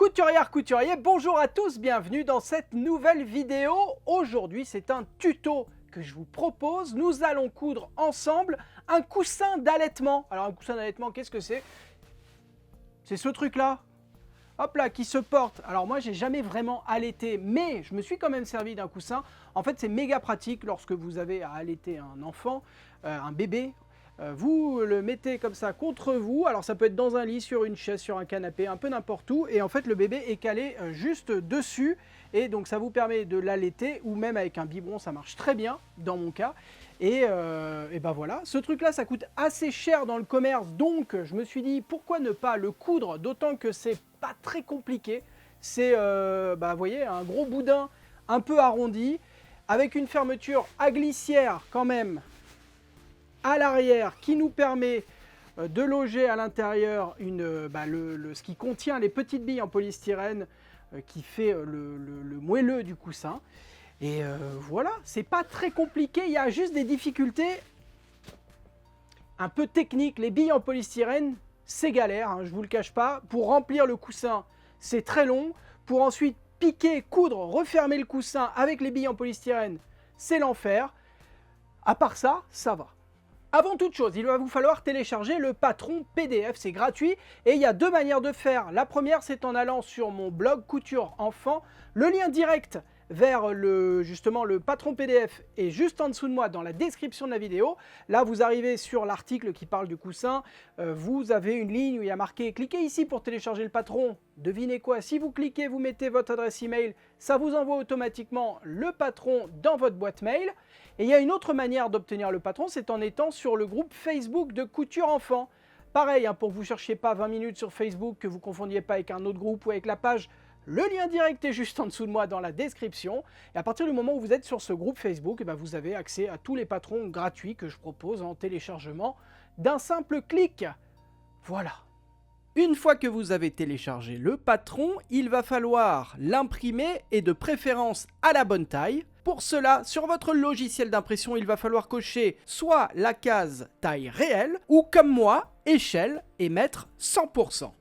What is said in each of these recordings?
Couturière, couturier, bonjour à tous, bienvenue dans cette nouvelle vidéo. Aujourd'hui, c'est un tuto que je vous propose. Nous allons coudre ensemble un coussin d'allaitement. Alors un coussin d'allaitement, qu'est-ce que c'est? C'est ce truc-là. Hop là, qui se porte. Alors moi, j'ai jamais vraiment allaité, mais je me suis quand même servi d'un coussin. En fait, c'est méga pratique lorsque vous avez à allaiter un enfant, un bébé. Vous le mettez comme ça contre vous, alors ça peut être dans un lit, sur une chaise, sur un canapé, un peu n'importe où, et en fait le bébé est calé juste dessus, et donc ça vous permet de l'allaiter, ou même avec un biberon, ça marche très bien, dans mon cas, et ben voilà. Ce truc là, ça coûte assez cher dans le commerce, donc je me suis dit, pourquoi ne pas le coudre, d'autant que c'est pas très compliqué, c'est, vous voyez, un gros boudin un peu arrondi, avec une fermeture à glissière quand même, à l'arrière qui nous permet de loger à l'intérieur ce qui contient les petites billes en polystyrène qui fait le moelleux du coussin. Et voilà, c'est pas très compliqué, il y a juste des difficultés un peu techniques. Les billes en polystyrène, c'est galère, hein, je vous le cache pas. Pour remplir le coussin, c'est très long. Pour ensuite piquer, coudre, refermer le coussin avec les billes en polystyrène, c'est l'enfer. À part ça, ça va. Avant toute chose, il va vous falloir télécharger le patron PDF, c'est gratuit et il y a deux manières de faire. La première, c'est en allant sur mon blog Couture Enfant. Le lien direct vers justement le patron PDF est juste en dessous de moi dans la description de la vidéo. Là, vous arrivez sur l'article qui parle du coussin. Vous avez une ligne où il y a marqué « Cliquez ici pour télécharger le patron ». Devinez quoi? Si vous cliquez, vous mettez votre adresse email, ça vous envoie automatiquement le patron dans votre boîte mail. Et il y a une autre manière d'obtenir le patron, c'est en étant sur le groupe Facebook de Couture Enfant. Pareil, hein, pour que vous ne cherchiez pas 20 minutes sur Facebook, que vous ne confondiez pas avec un autre groupe ou avec la page, le lien direct est juste en dessous de moi dans la description. Et à partir du moment où vous êtes sur ce groupe Facebook, vous avez accès à tous les patrons gratuits que je propose en téléchargement d'un simple clic. Voilà. Une fois que vous avez téléchargé le patron, il va falloir l'imprimer et de préférence à la bonne taille. Pour cela, sur votre logiciel d'impression, il va falloir cocher soit la case taille réelle ou comme moi, échelle et mettre 100%.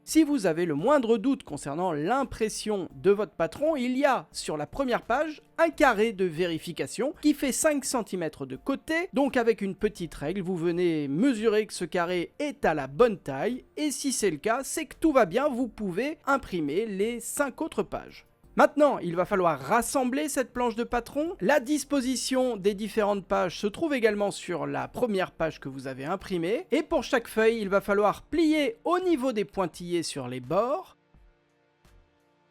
Si vous avez le moindre doute concernant l'impression de votre patron, il y a sur la première page un carré de vérification qui fait 5 cm de côté. Donc avec une petite règle, vous venez mesurer que ce carré est à la bonne taille et si c'est le cas, c'est que tout va bien, vous pouvez imprimer les 5 autres pages. Maintenant, il va falloir rassembler cette planche de patron. La disposition des différentes pages se trouve également sur la première page que vous avez imprimée. Et pour chaque feuille, il va falloir plier au niveau des pointillés sur les bords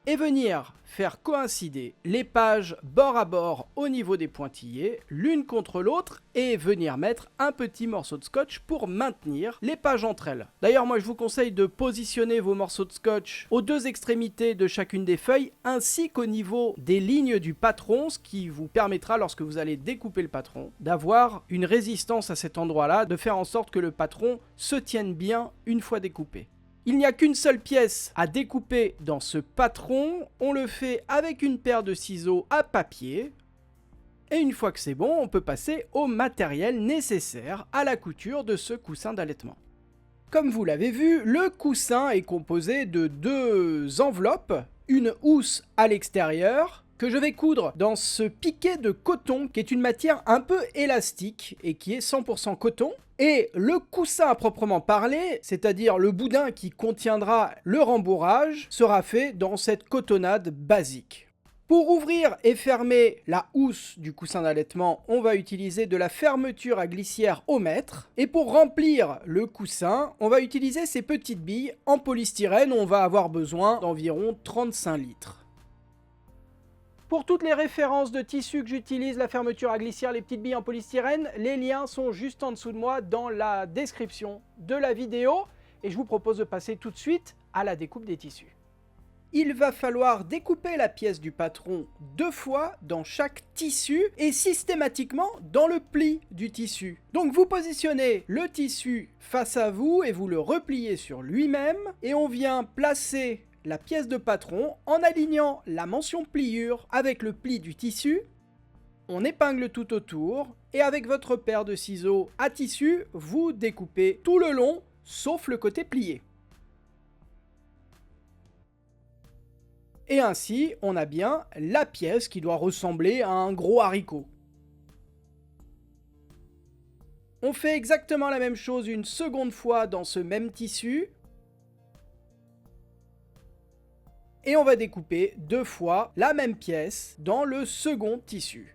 et venir faire coïncider les pages bord à bord au niveau des pointillés, l'une contre l'autre, et venir mettre un petit morceau de scotch pour maintenir les pages entre elles. D'ailleurs, moi je vous conseille de positionner vos morceaux de scotch aux deux extrémités de chacune des feuilles, ainsi qu'au niveau des lignes du patron, ce qui vous permettra, lorsque vous allez découper le patron, d'avoir une résistance à cet endroit-là, de faire en sorte que le patron se tienne bien une fois découpé. Il n'y a qu'une seule pièce à découper dans ce patron, on le fait avec une paire de ciseaux à papier. Et une fois que c'est bon, on peut passer au matériel nécessaire à la couture de ce coussin d'allaitement. Comme vous l'avez vu, le coussin est composé de deux enveloppes, une housse à l'extérieur, que je vais coudre dans ce piqué de coton, qui est une matière un peu élastique et qui est 100% coton. Et le coussin à proprement parler, c'est-à-dire le boudin qui contiendra le rembourrage, sera fait dans cette cotonnade basique. Pour ouvrir et fermer la housse du coussin d'allaitement, on va utiliser de la fermeture à glissière au mètre. Et pour remplir le coussin, on va utiliser ces petites billes en polystyrène. On va avoir besoin d'environ 35 litres. Pour toutes les références de tissus que j'utilise, la fermeture à glissière, les petites billes en polystyrène, les liens sont juste en dessous de moi dans la description de la vidéo. Et je vous propose de passer tout de suite à la découpe des tissus. Il va falloir découper la pièce du patron 2 fois dans chaque tissu et systématiquement dans le pli du tissu. Donc vous positionnez le tissu face à vous et vous le repliez sur lui-même et on vient placer la pièce de patron en alignant la mention pliure avec le pli du tissu. On épingle tout autour et avec votre paire de ciseaux à tissu, vous découpez tout le long sauf le côté plié. Et ainsi, on a bien la pièce qui doit ressembler à un gros haricot. On fait exactement la même chose une seconde fois dans ce même tissu. Et on va découper 2 fois la même pièce dans le second tissu.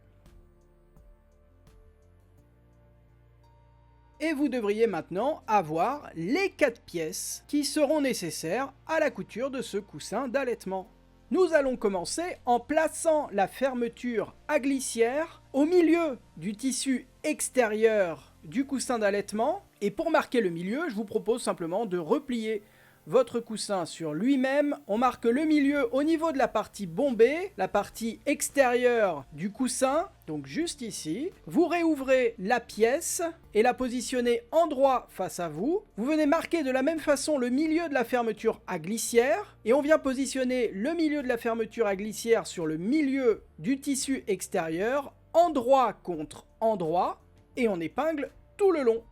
Et vous devriez maintenant avoir les 4 pièces qui seront nécessaires à la couture de ce coussin d'allaitement. Nous allons commencer en plaçant la fermeture à glissière au milieu du tissu extérieur du coussin d'allaitement. Et pour marquer le milieu, je vous propose simplement de replier votre coussin sur lui-même. On marque le milieu au niveau de la partie bombée, la partie extérieure du coussin, donc juste ici. Vous réouvrez la pièce et la positionnez endroit face à vous. Vous venez marquer de la même façon le milieu de la fermeture à glissière et on vient positionner le milieu de la fermeture à glissière sur le milieu du tissu extérieur, endroit contre endroit, et on épingle tout le long.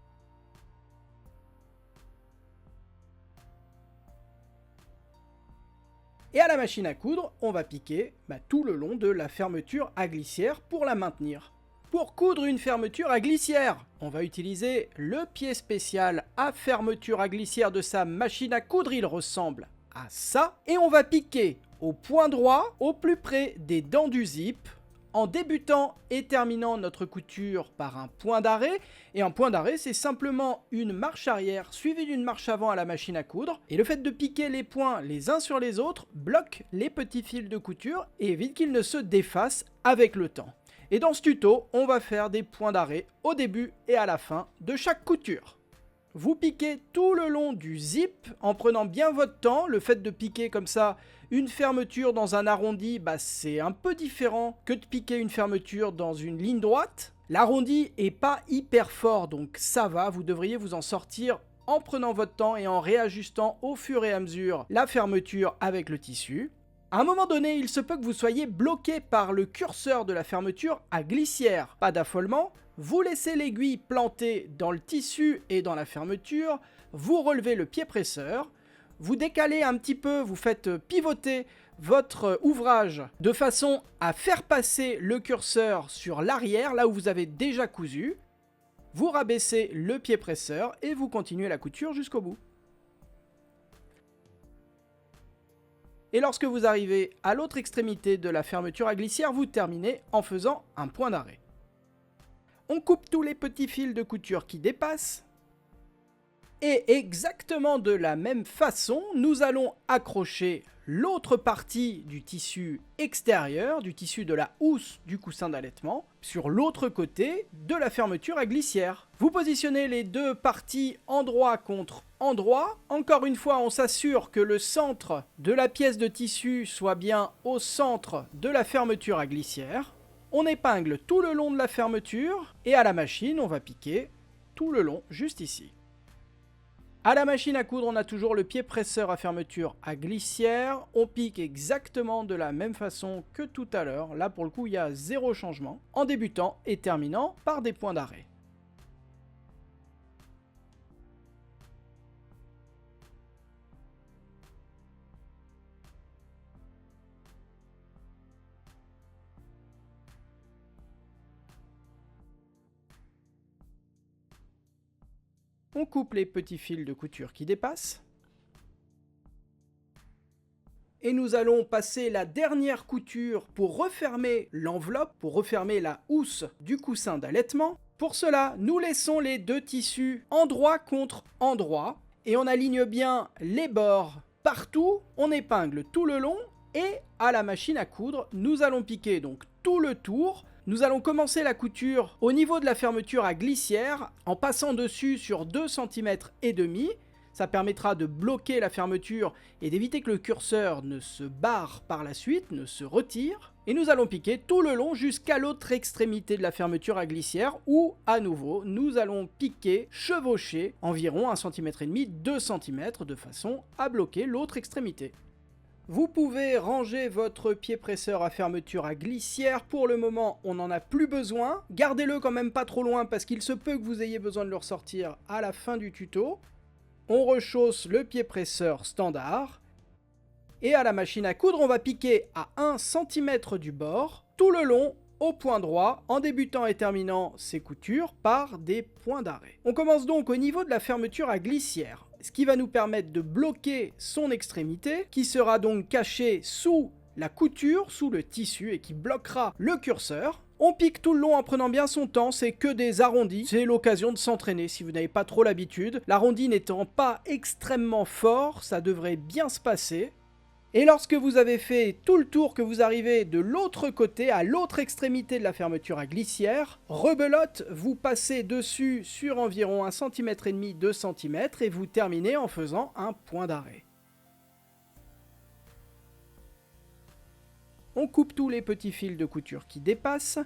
Et à la machine à coudre, on va piquer tout le long de la fermeture à glissière pour la maintenir. Pour coudre une fermeture à glissière, on va utiliser le pied spécial à fermeture à glissière de sa machine à coudre. Il ressemble à ça. Et on va piquer au point droit, au plus près des dents du zip, en débutant et terminant notre couture par un point d'arrêt. Et un point d'arrêt, c'est simplement une marche arrière suivie d'une marche avant à la machine à coudre. Et le fait de piquer les points les uns sur les autres bloque les petits fils de couture et évite qu'ils ne se défassent avec le temps. Et dans ce tuto, on va faire des points d'arrêt au début et à la fin de chaque couture. Vous piquez tout le long du zip en prenant bien votre temps. Le fait de piquer comme ça une fermeture dans un arrondi, c'est un peu différent que de piquer une fermeture dans une ligne droite. L'arrondi est pas hyper fort, donc ça va, vous devriez vous en sortir en prenant votre temps et en réajustant au fur et à mesure la fermeture avec le tissu. À un moment donné, il se peut que vous soyez bloqué par le curseur de la fermeture à glissière. Pas d'affolement. Vous laissez l'aiguille plantée dans le tissu et dans la fermeture, vous relevez le pied presseur, vous décalez un petit peu, vous faites pivoter votre ouvrage de façon à faire passer le curseur sur l'arrière, là où vous avez déjà cousu. Vous rabaissez le pied presseur et vous continuez la couture jusqu'au bout. Et lorsque vous arrivez à l'autre extrémité de la fermeture à glissière, vous terminez en faisant un point d'arrêt. On coupe tous les petits fils de couture qui dépassent. Et exactement de la même façon, nous allons accrocher l'autre partie du tissu extérieur, du tissu de la housse du coussin d'allaitement, sur l'autre côté de la fermeture à glissière. Vous positionnez les deux parties endroit contre endroit. Encore une fois, on s'assure que le centre de la pièce de tissu soit bien au centre de la fermeture à glissière. On épingle tout le long de la fermeture et à la machine, on va piquer tout le long juste ici. À la machine à coudre, on a toujours le pied presseur à fermeture à glissière. On pique exactement de la même façon que tout à l'heure. Là, pour le coup, il y a 0 changement, en débutant et terminant par des points d'arrêt. On coupe les petits fils de couture qui dépassent. Et nous allons passer la dernière couture pour refermer l'enveloppe, pour refermer la housse du coussin d'allaitement. Pour cela, nous laissons les deux tissus endroit contre endroit et on aligne bien les bords partout. On épingle tout le long et à la machine à coudre, nous allons piquer donc tout le tour. Nous allons commencer la couture au niveau de la fermeture à glissière en passant dessus sur 2,5 cm. Ça permettra de bloquer la fermeture et d'éviter que le curseur ne se barre par la suite, ne se retire. Et nous allons piquer tout le long jusqu'à l'autre extrémité de la fermeture à glissière où, à nouveau, nous allons piquer, chevaucher environ 1,5 cm, 2 cm de façon à bloquer l'autre extrémité. Vous pouvez ranger votre pied presseur à fermeture à glissière. Pour le moment, on n'en a plus besoin. Gardez-le quand même pas trop loin parce qu'il se peut que vous ayez besoin de le ressortir à la fin du tuto. On rechausse le pied presseur standard. Et à la machine à coudre, on va piquer à 1 cm du bord, tout le long, au point droit, en débutant et terminant ces coutures par des points d'arrêt. On commence donc au niveau de la fermeture à glissière, ce qui va nous permettre de bloquer son extrémité, qui sera donc cachée sous la couture, sous le tissu, et qui bloquera le curseur. On pique tout le long en prenant bien son temps, c'est que des arrondis, c'est l'occasion de s'entraîner si vous n'avez pas trop l'habitude. L'arrondi n'étant pas extrêmement fort, ça devrait bien se passer. Et lorsque vous avez fait tout le tour, que vous arrivez de l'autre côté, à l'autre extrémité de la fermeture à glissière, rebelote, vous passez dessus sur environ 1,5 cm, 2 cm et vous terminez en faisant un point d'arrêt. On coupe tous les petits fils de couture qui dépassent.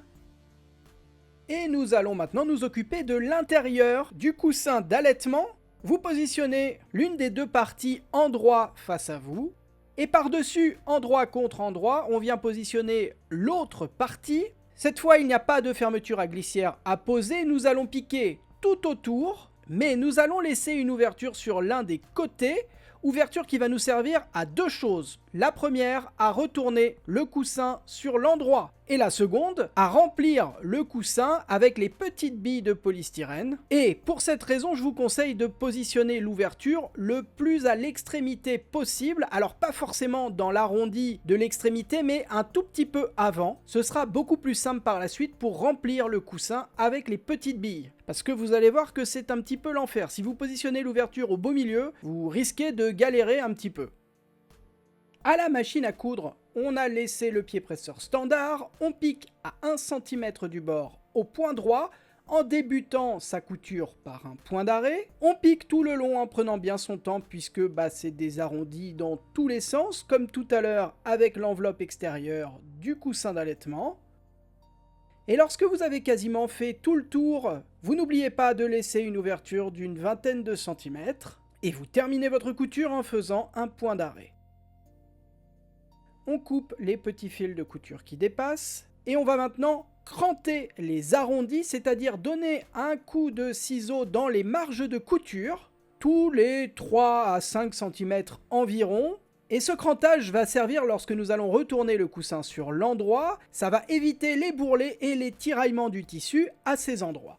Et nous allons maintenant nous occuper de l'intérieur du coussin d'allaitement. Vous positionnez l'une des deux parties endroit face à vous. Et par-dessus, endroit contre endroit, on vient positionner l'autre partie. Cette fois, il n'y a pas de fermeture à glissière à poser. Nous allons piquer tout autour, mais nous allons laisser une ouverture sur l'un des côtés. Ouverture qui va nous servir à deux choses. La première, à retourner le coussin sur l'endroit. Et la seconde, à remplir le coussin avec les petites billes de polystyrène. Et pour cette raison, je vous conseille de positionner l'ouverture le plus à l'extrémité possible. Alors pas forcément dans l'arrondi de l'extrémité, mais un tout petit peu avant. Ce sera beaucoup plus simple par la suite pour remplir le coussin avec les petites billes. Parce que vous allez voir que c'est un petit peu l'enfer. Si vous positionnez l'ouverture au beau milieu, vous risquez de galérer un petit peu. À la machine à coudre, on a laissé le pied presseur standard, on pique à 1 cm du bord au point droit, en débutant sa couture par un point d'arrêt. On pique tout le long en prenant bien son temps puisque c'est des arrondis dans tous les sens, comme tout à l'heure avec l'enveloppe extérieure du coussin d'allaitement. Et lorsque vous avez quasiment fait tout le tour, vous n'oubliez pas de laisser une ouverture d'une vingtaine de centimètres et vous terminez votre couture en faisant un point d'arrêt. On coupe les petits fils de couture qui dépassent et on va maintenant cranter les arrondis, c'est-à-dire donner un coup de ciseau dans les marges de couture tous les 3 à 5 cm environ. Et ce crantage va servir lorsque nous allons retourner le coussin sur l'endroit, ça va éviter les bourrelets et les tiraillements du tissu à ces endroits.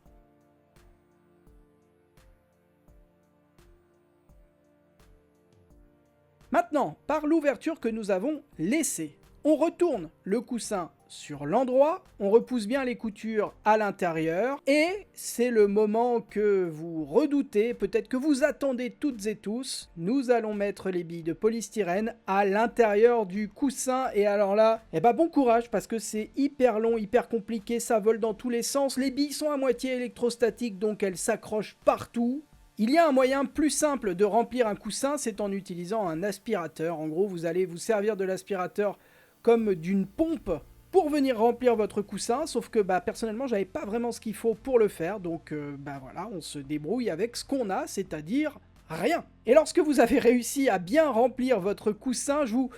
Maintenant, par l'ouverture que nous avons laissée, on retourne le coussin sur l'endroit, on repousse bien les coutures à l'intérieur et c'est le moment que vous redoutez, peut-être que vous attendez toutes et tous. Nous allons mettre les billes de polystyrène à l'intérieur du coussin et alors là, bon courage parce que c'est hyper long, hyper compliqué, ça vole dans tous les sens. Les billes sont à moitié électrostatiques donc elles s'accrochent partout. Il y a un moyen plus simple de remplir un coussin, c'est en utilisant un aspirateur. En gros, vous allez vous servir de l'aspirateur comme d'une pompe pour venir remplir votre coussin, sauf que personnellement, j'avais pas vraiment ce qu'il faut pour le faire, donc voilà, on se débrouille avec ce qu'on a, c'est-à-dire rien. Et lorsque vous avez réussi à bien remplir votre coussin, je vous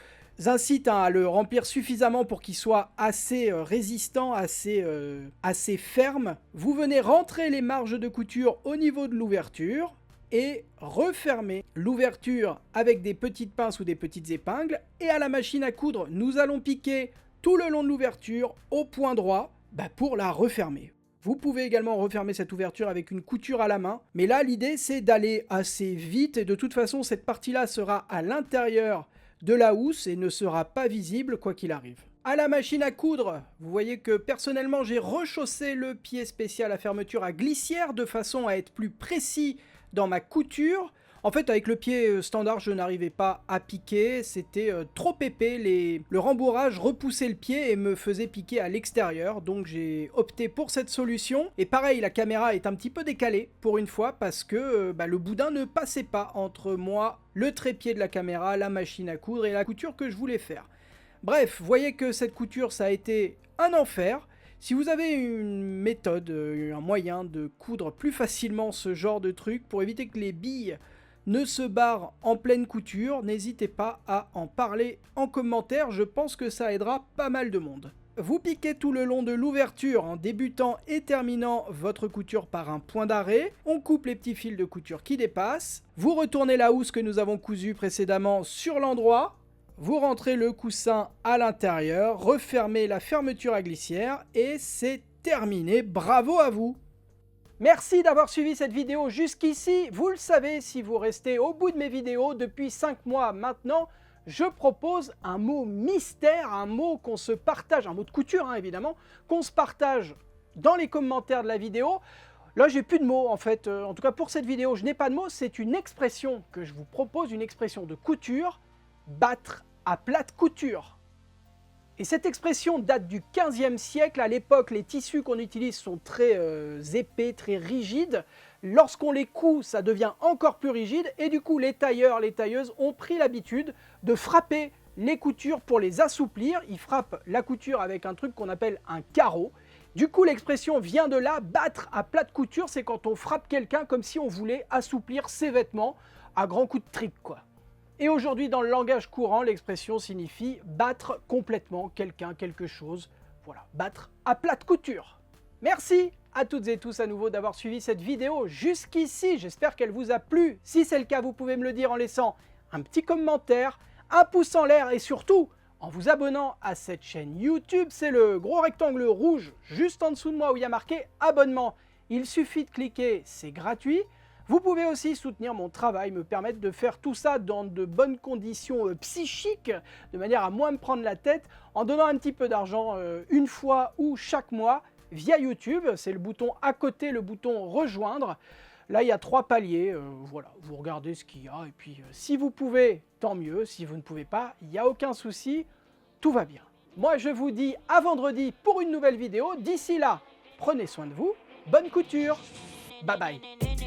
incite à le remplir suffisamment pour qu'il soit assez résistant, assez ferme. Vous venez rentrer les marges de couture au niveau de l'ouverture et refermer l'ouverture avec des petites pinces ou des petites épingles. Et à la machine à coudre, nous allons piquer tout le long de l'ouverture au point droit pour la refermer. Vous pouvez également refermer cette ouverture avec une couture à la main, mais là l'idée c'est d'aller assez vite et de toute façon cette partie-là sera à l'intérieur de la housse et ne sera pas visible quoi qu'il arrive. À la machine à coudre, vous voyez que personnellement j'ai rechaussé le pied spécial à fermeture à glissière de façon à être plus précis dans ma couture. En fait avec le pied standard je n'arrivais pas à piquer, c'était trop épais, le rembourrage repoussait le pied et me faisait piquer à l'extérieur, donc j'ai opté pour cette solution. Et pareil, la caméra est un petit peu décalée pour une fois parce que le boudin ne passait pas entre moi, le trépied de la caméra, la machine à coudre et la couture que je voulais faire. Bref, vous voyez que cette couture ça a été un enfer. Si vous avez une méthode, un moyen de coudre plus facilement ce genre de truc pour éviter que les billes ne se barrent en pleine couture, n'hésitez pas à en parler en commentaire, je pense que ça aidera pas mal de monde. Vous piquez tout le long de l'ouverture en débutant et terminant votre couture par un point d'arrêt, on coupe les petits fils de couture qui dépassent, vous retournez la housse que nous avons cousue précédemment sur l'endroit, vous rentrez le coussin à l'intérieur, refermez la fermeture à glissière et c'est terminé. Bravo à vous! Merci d'avoir suivi cette vidéo jusqu'ici. Vous le savez, si vous restez au bout de mes vidéos depuis 5 mois maintenant, je propose un mot mystère, un mot qu'on se partage, un mot de couture hein, évidemment, qu'on se partage dans les commentaires de la vidéo. Là, j'ai plus de mots en fait, en tout cas pour cette vidéo, je n'ai pas de mots, c'est une expression que je vous propose, une expression de couture, battre à plate couture. Et cette expression date du 15e siècle. À l'époque, les tissus qu'on utilise sont très épais, très rigides. Lorsqu'on les coud, ça devient encore plus rigide. Et du coup, les tailleurs, les tailleuses ont pris l'habitude de frapper les coutures pour les assouplir. Ils frappent la couture avec un truc qu'on appelle un carreau. Du coup, l'expression vient de là, battre à plate couture, c'est quand on frappe quelqu'un comme si on voulait assouplir ses vêtements à grands coups de trick, quoi. Et aujourd'hui, dans le langage courant, l'expression signifie battre complètement quelqu'un, quelque chose. Voilà, battre à plate couture. Merci à toutes et tous à nouveau d'avoir suivi cette vidéo jusqu'ici. J'espère qu'elle vous a plu. Si c'est le cas, vous pouvez me le dire en laissant un petit commentaire, un pouce en l'air et surtout en vous abonnant à cette chaîne YouTube. C'est le gros rectangle rouge juste en dessous de moi où il y a marqué abonnement. Il suffit de cliquer, c'est gratuit. Vous pouvez aussi soutenir mon travail, me permettre de faire tout ça dans de bonnes conditions psychiques, de manière à moins me prendre la tête, en donnant un petit peu d'argent une fois ou chaque mois via YouTube. C'est le bouton à côté, le bouton rejoindre. Là, il y a 3 paliers, voilà, vous regardez ce qu'il y a, et puis si vous pouvez, tant mieux, si vous ne pouvez pas, il n'y a aucun souci, tout va bien. Moi, je vous dis à vendredi pour une nouvelle vidéo. D'ici là, prenez soin de vous, bonne couture, bye bye.